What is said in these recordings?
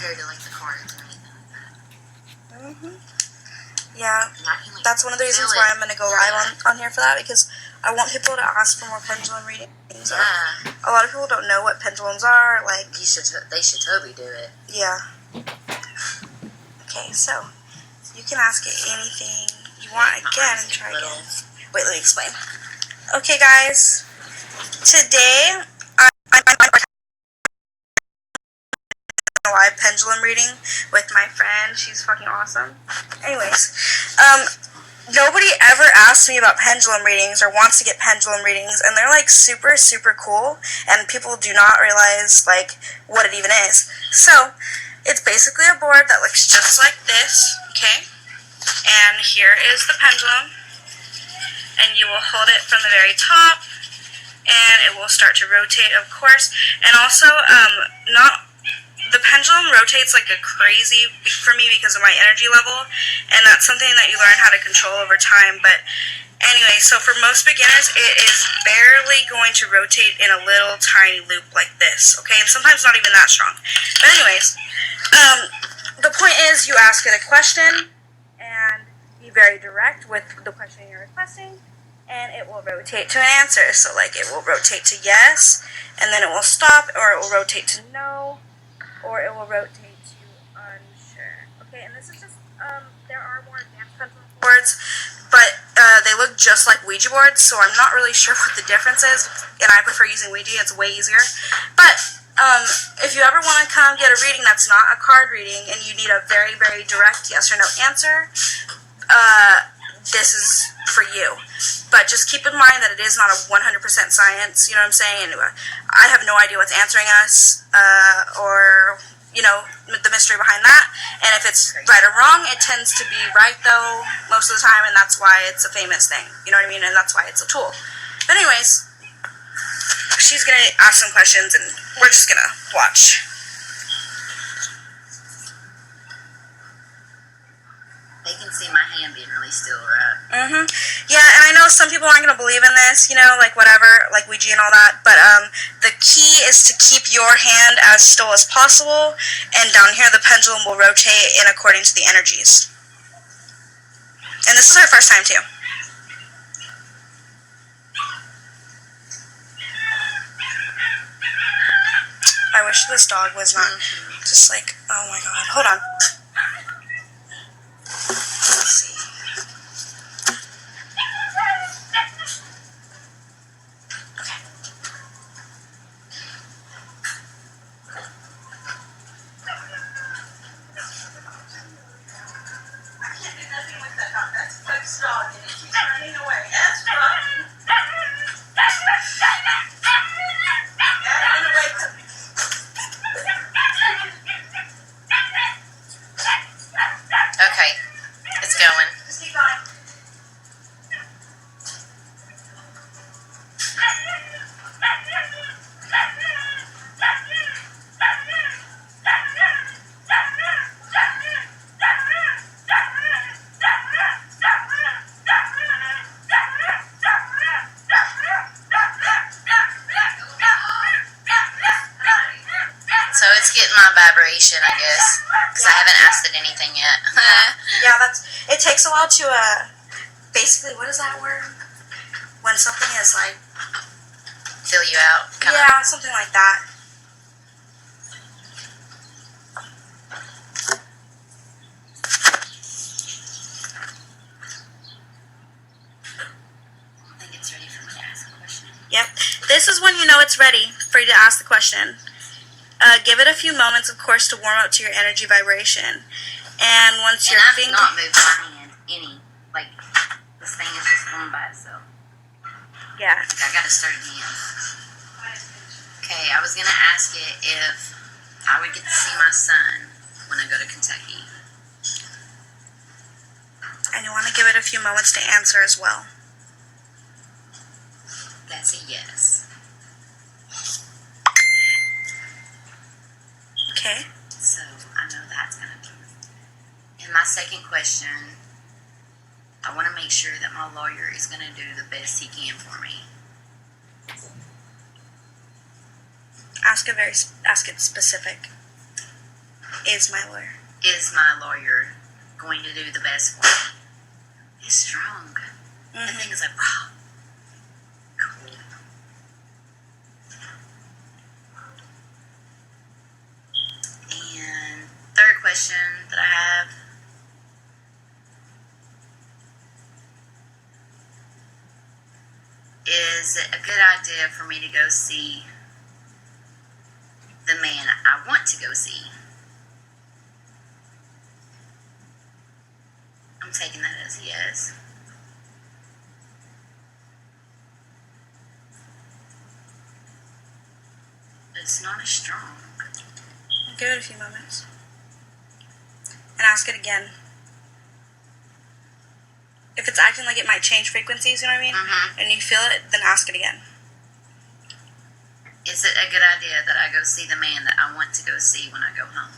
compared to like the cards or anything like that. Yeah, that's one of the reasons why I'm going to go live on here for that, because I want people to ask for more pendulum readings. Yeah. A lot of people don't know what pendulums are. Like, they should totally do it. Yeah. Okay, so you can ask it anything you want again and try again. Wait, let me explain. Okay, guys. Today, I'm a live pendulum reading with my friend. She's fucking awesome. Anyways, nobody ever asks me about pendulum readings or wants to get pendulum readings, and they're like super, super cool, and people do not realize like what it even is. So, it's basically a board that looks just like this, okay? And here is the pendulum, and you will hold it from the very top, and it will start to rotate, of course. And also, the pendulum rotates like a crazy for me because of my energy level, and that's something that you learn how to control over time. But anyway, so for most beginners, it is barely going to rotate in a little tiny loop like this, okay? And sometimes not even that strong. But anyways, the point is you ask it a question and be very direct with the question you're requesting, and it will rotate to an answer. So like it will rotate to yes, and then it will stop, or it will rotate to no, or it will rotate to unsure. Okay, and this is just, there are more advanced pendulum boards, but they look just like Ouija boards, so I'm not really sure what the difference is, and I prefer using Ouija. It's way easier. But if you ever want to come get a reading that's not a card reading and you need a very, very direct yes or no answer, this is for you. But just keep in mind that it is not a 100% science, you know what I'm saying? I have no idea what's answering us, or, you know, the mystery behind that. And if it's right or wrong, it tends to be right, though, most of the time, and that's why it's a famous thing, you know what I mean? And that's why it's a tool. But anyways, she's going to ask some questions, and we're just going to watch. They can see my hand being really still, right? Yeah, and I know some people aren't going to believe in this, you know, like whatever, like Ouija and all that, but the key is to keep your hand as still as possible, and down here the pendulum will rotate in according to the energies. And this is our first time, too. I wish this dog was not just like, oh my god, hold on. Let's see. Okay, it's going. So it's getting my vibration, I guess, because I haven't asked it anything yet. Yeah, it takes a while to, basically, what is that word? When something is like... Fill you out. Yeah, something like that. I think it's ready for me to ask a question. Yep. This is when you know it's ready for you to ask the question. Give it a few moments, of course, to warm up to your energy vibration. And once your I've finger... not moved my hand any. Like, this thing is just going by itself. Yeah. I gotta start again. Okay, I was gonna ask it if I would get to see my son when I go to Kentucky. And you want to give it a few moments to answer as well. That's a yes. Okay. So, I know that's gonna be. And my second question, I want to make sure that my lawyer is gonna do the best he can for me. Ask it specific. Is my lawyer. Is my lawyer going to do the best for me? It's strong. The thing is like, wow, cool. And third question that I have is it a good idea for me to go see the man I want to go see? I'm taking that as a yes. But it's not as strong. Give it a few moments. And ask it again. If it's acting like it might change frequencies, you know what I mean? And you feel it, then ask it again. Is it a good idea that I go see the man that I want to go see when I go home?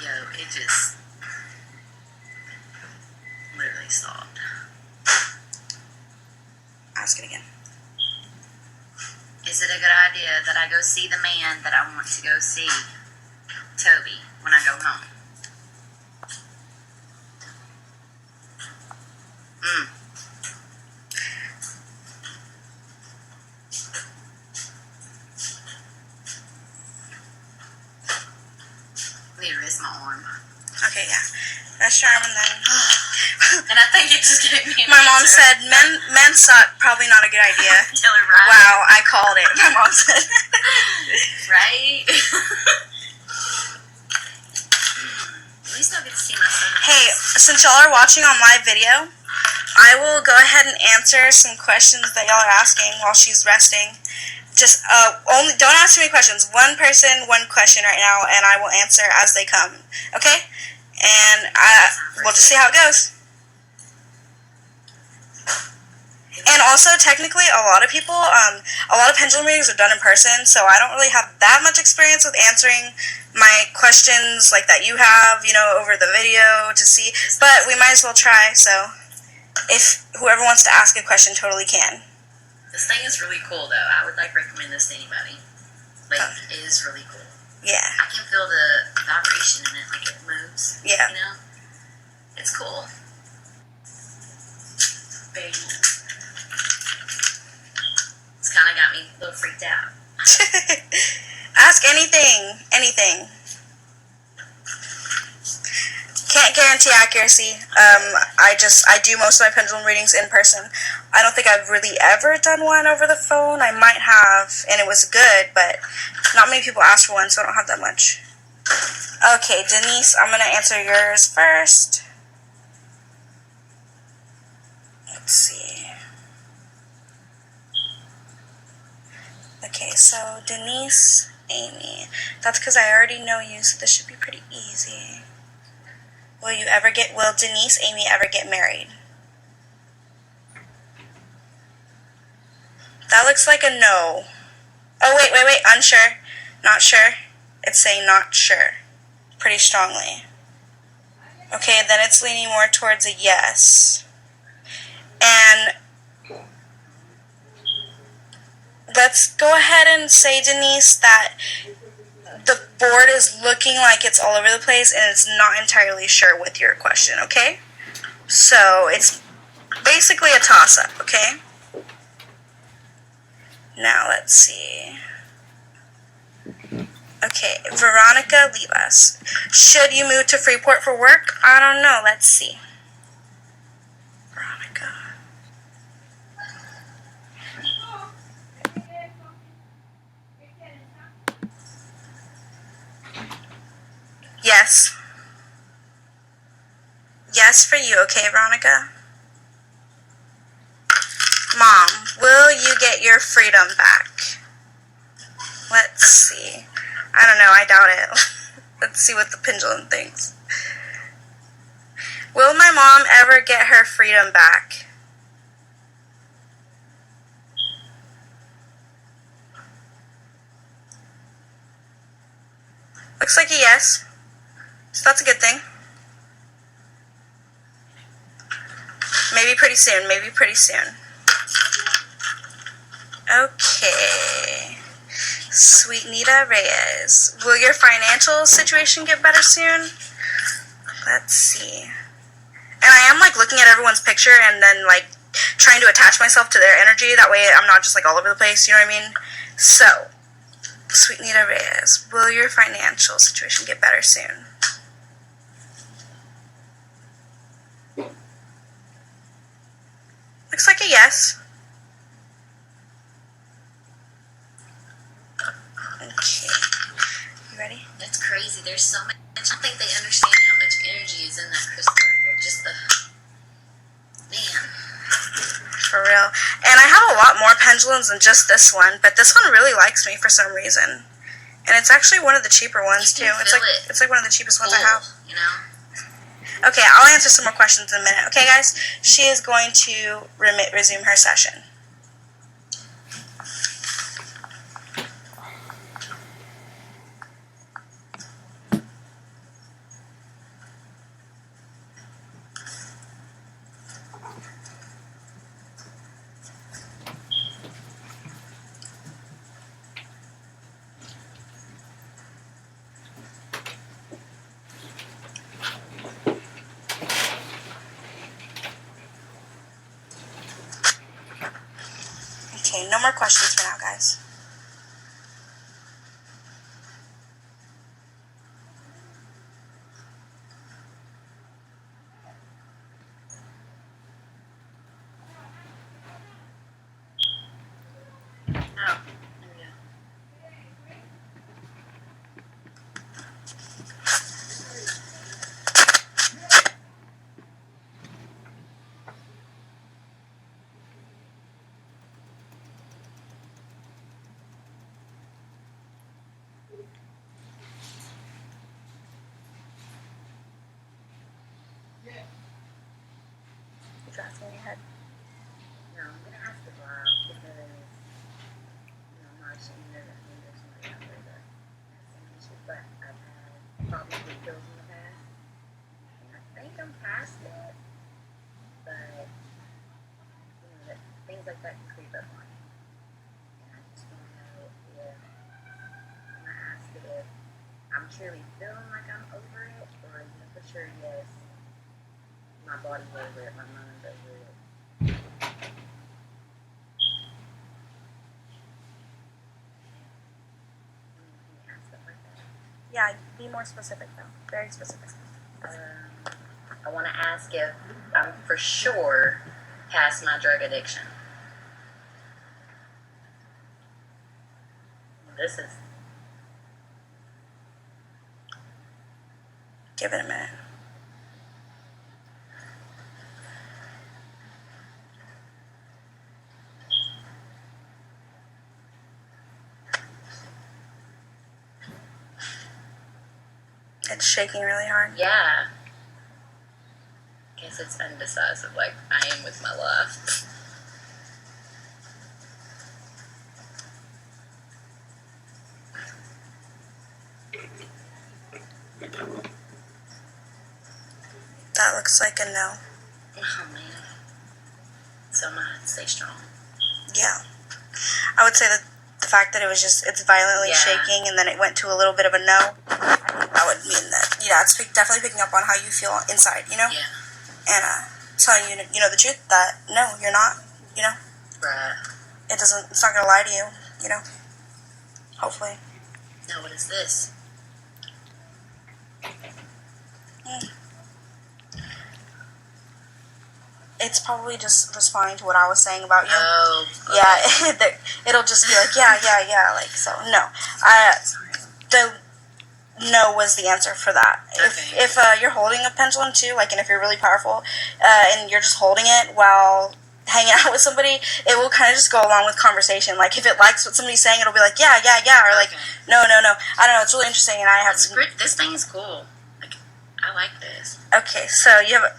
Yo, it just literally stopped. Ask it again. Is it a good idea that I go see the man that I want to go see, Toby, when I go home? I need to rest my arm. Okay, yeah. Rest your arm and then... And I think it just gave me an My mom answer. said, men suck, probably not a good idea. Tell her right. Wow, I called it. My mom said. Right? At least I'll get to see my son. Hey, since y'all are watching on live video, I will go ahead and answer some questions that y'all are asking while she's resting. Just only don't ask too many questions. One person, one question right now, and I will answer as they come. Okay? And we'll just see how it goes. And also, technically, a lot of pendulum readings are done in person, so I don't really have that much experience with answering my questions like that you have, over the video to see. But we might as well try, so if whoever wants to ask a question totally can. This thing is really cool, though. I would recommend this to anybody. It is really cool. Yeah. I can feel the vibration in it, it moves. Yeah. It's cool. Very neat. It's kind of got me a little freaked out. Ask anything. Anything. Can't guarantee accuracy. I do most of my pendulum readings in person. I don't think I've really ever done one over the phone. I might have, and it was good, but not many people ask for one, so I don't have that much. Okay, Denise, I'm going to answer yours first. Let's see. Okay, so Denise, Amy. That's because I already know you, so this should be pretty easy. Will Denise, Amy ever get married? That looks like a no. Oh, wait, unsure. Not sure. It's saying not sure. Pretty strongly. Okay, then it's leaning more towards a yes. And let's go ahead and say, Denise, that the board is looking like it's all over the place and it's not entirely sure with your question, okay? So it's basically a toss-up, okay? Now let's see. Okay, Veronica Livas. Should you move to Freeport for work? I don't know. Let's see. Veronica. Yes. Yes for you, okay, Veronica? Mom, will you get your freedom back? Let's see. I don't know, I doubt it. Let's see what the pendulum thinks. Will my mom ever get her freedom back? Looks like a yes. So that's a good thing. Maybe pretty soon. Okay. Sweet Nita Reyes. Will your financial situation get better soon? Let's see. And I am like looking at everyone's picture and then like trying to attach myself to their energy. That way I'm not just like all over the place, you know what I mean? So, Sweet Nita Reyes, will your financial situation get better soon? Looks like a yes. Okay. You ready? That's crazy. There's so much. I don't think they understand how much energy is in that crystal right there. Just the man. For real. And I have a lot more pendulums than just this one, but this one really likes me for some reason. And it's actually one of the cheaper ones too. It's like one of the cheapest ones I have. You know? Okay, I'll answer some more questions in a minute. Okay, guys? She is going to resume her session. Okay, no more questions for now, guys. Oh, there we go. You drafting in your head? No, I'm gonna ask the Bob because I'm not ashamed of it. There's somebody out there that has some issues, but I've had problems with pills in the past, and I think I'm past it. But that things like that can creep up on you, and I just want to know if I'm gonna ask it if I'm truly feeling like I'm over it, or is it for sure yes, my body's over it, my mind's over it. Yeah, be more specific though. Very specific. I want to ask if I'm for sure past my drug addiction. This is Give it a minute. It's shaking really hard. yeah. Guess it's undecisive, like I am with my life. That looks like a no. Oh man. So I'm gonna have to stay strong. Yeah. I would say that the fact that it's violently Yeah. shaking and then it went to a little bit of a no, that would mean that, yeah, it's definitely picking up on how you feel inside, you know? Yeah. And telling you, the truth that, no, you're not, Right. it's not going to lie to you, hopefully. Now what is this? It's probably just responding to what I was saying about you. Oh. Okay. Yeah, it'll just be like, yeah, like, so, no. The no was the answer for that. Okay. If you're holding a pendulum too, like, and if you're really powerful, and you're just holding it while hanging out with somebody, it will kind of just go along with conversation. Like, if it likes what somebody's saying, it'll be like, yeah, or like, Okay. no. I don't know, it's really interesting, and I have some... This thing is cool. Like, I like this. Okay, so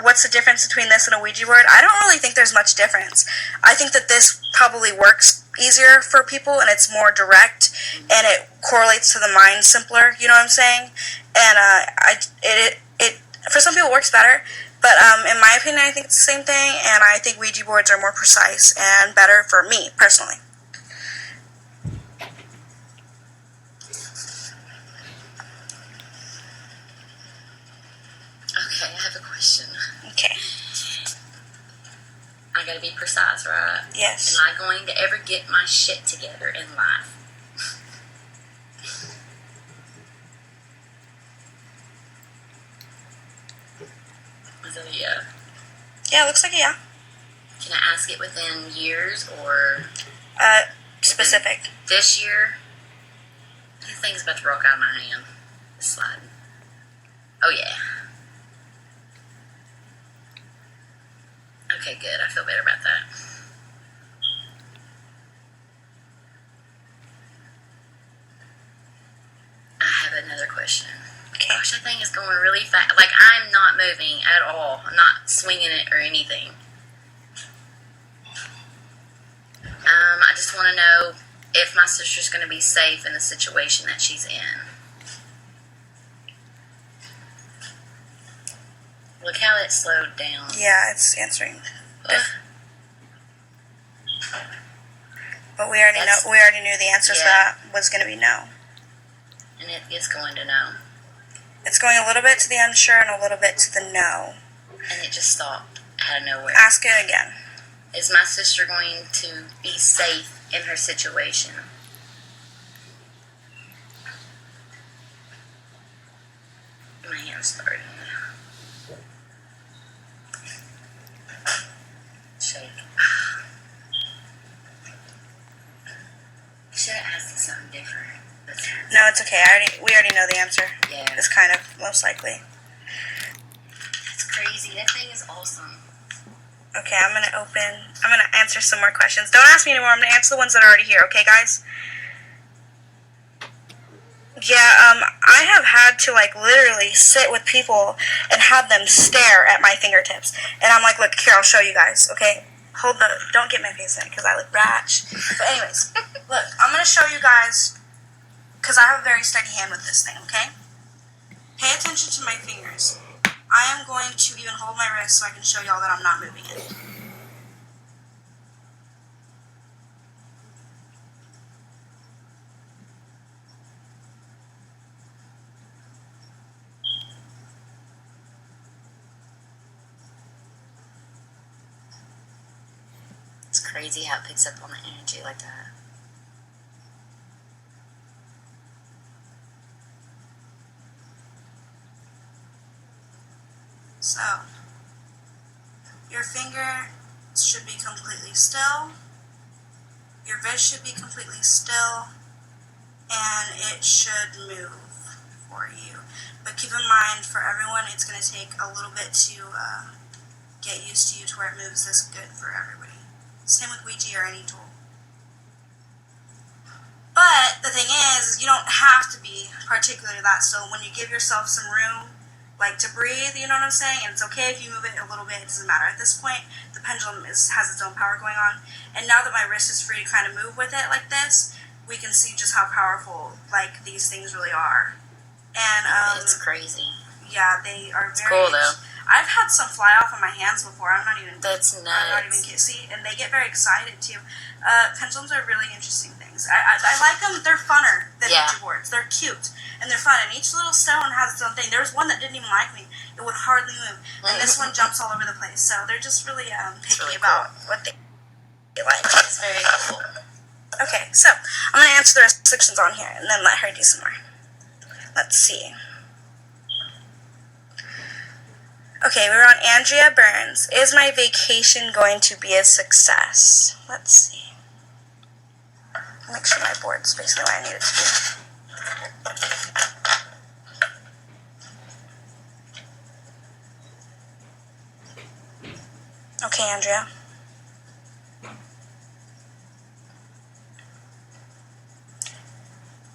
what's the difference between this and a Ouija board? I don't really think there's much difference. I think that this probably works easier for people, and it's more direct, and it correlates to the mind simpler, you know what I'm saying? And it for some people works better, but in my opinion, I think it's the same thing, and I think Ouija boards are more precise and better for me, personally. gotta be precise, right? Yes. Am I going to ever get my shit together in life? Is it a yeah? Yeah, it looks like a yeah. Can I ask it within years or specific? This year? This thing's about to rock out of my hand. It's sliding. Oh yeah. Okay, good. I feel better about that. I have another question. Okay. Gosh, that thing is going really fast. Like, I'm not moving at all. I'm not swinging it or anything. I just want to know if my sister's going to be safe in the situation that she's in. Look how it slowed down. Yeah, it's answering. But we already knew the answer to that was going to be no. And it is going to no. It's going a little bit to the unsure and a little bit to the no. And it just stopped out of nowhere. Ask it again. Is my sister going to be safe in her situation? My hand's starting to shake. Should have asked something different. No, it's okay. We already know the answer. Yeah. It's kind of most likely. That's crazy. That thing is awesome. Okay, I'm gonna answer some more questions. Don't ask me anymore. I'm gonna answer the ones that are already here. Okay, guys? Yeah, I have had to literally sit with people and have them stare at my fingertips, and I'm like, look, here, I'll show you guys. Okay, don't get my face in it because I look ratch. But anyways, look, I'm gonna show you guys because I have a very steady hand with this thing. Okay, pay attention to my fingers. I am going to even hold my wrist so I can show y'all that I'm not moving it. It's crazy how it picks up on the energy like that. So, your finger should be completely still, your wrist should be completely still, and it should move for you. But keep in mind, for everyone, it's going to take a little bit to get used to you to where it moves this good for everybody. Same with Ouija or any tool. But the thing is, you don't have to be particularly that still. When you give yourself some room, to breathe, you know what I'm saying? And it's okay if you move it a little bit, it doesn't matter. At this point, the pendulum has its own power going on. And now that my wrist is free to kind of move with it like this, we can see just how powerful, these things really are. And, it's crazy. Yeah, they are very... It's cool, though. I've had some fly off of my hands before. That's nuts. I'm not even kidding. See, and they get very excited, too. Pendulums are really interesting things. I like them. They're funner than Ouija boards. They're cute. And they're fun, and each little stone has its own thing. There was one that didn't even like me. It would hardly move. And this one jumps all over the place. So they're just really picky really about what they like. It's very cool. Okay, so I'm going to answer the restrictions on here, and then let her do some more. Let's see. Okay, we're on Andrea Burns. Is my vacation going to be a success? Let's see. Make sure my board's basically what I need it to be. Okay, Andrea.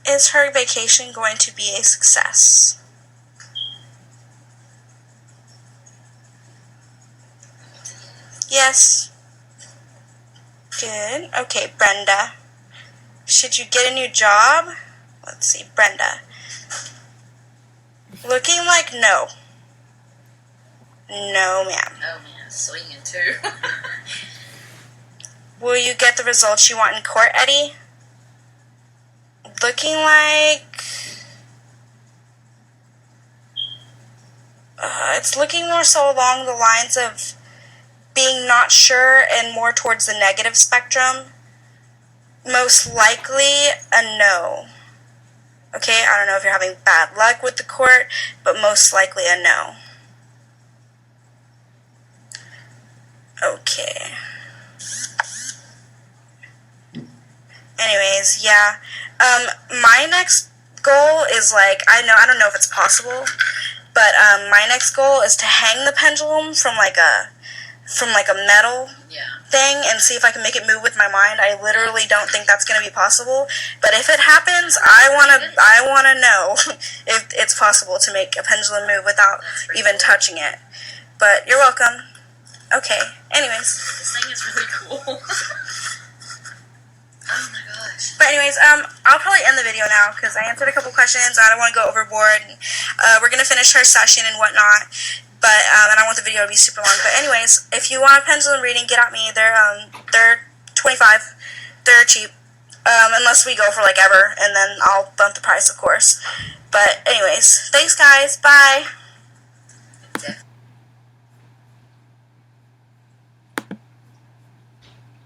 Is her vacation going to be a success? Yes. Good. Okay, Brenda. Should you get a new job? Let's see, Brenda. Looking like no. No, ma'am. Oh, man, swinging too. Will you get the results you want in court, Eddie? Looking like... it's looking more so along the lines of being not sure and more towards the negative spectrum, most likely a no. Okay, I don't know if you're having bad luck with the court, but most likely a no. Okay. Anyways, yeah. My next goal is like, I don't know if it's possible, but my next goal is to hang the pendulum from like a metal thing and see if I can make it move with my mind. I literally don't think that's gonna be possible, but if it happens, I wanna know if it's possible to make a pendulum move without even touching it. But you're welcome. Okay. Anyways. This thing is really cool. Oh my gosh. But anyways, I'll probably end the video now because I answered a couple questions. I don't want to go overboard. We're gonna finish her session and whatnot, but and I don't want the video to be super long. But anyways, if you want a pendulum reading, get at me. They're $25. They're cheap. Unless we go for like ever, and then I'll bump the price, of course. But anyways, thanks guys. Bye.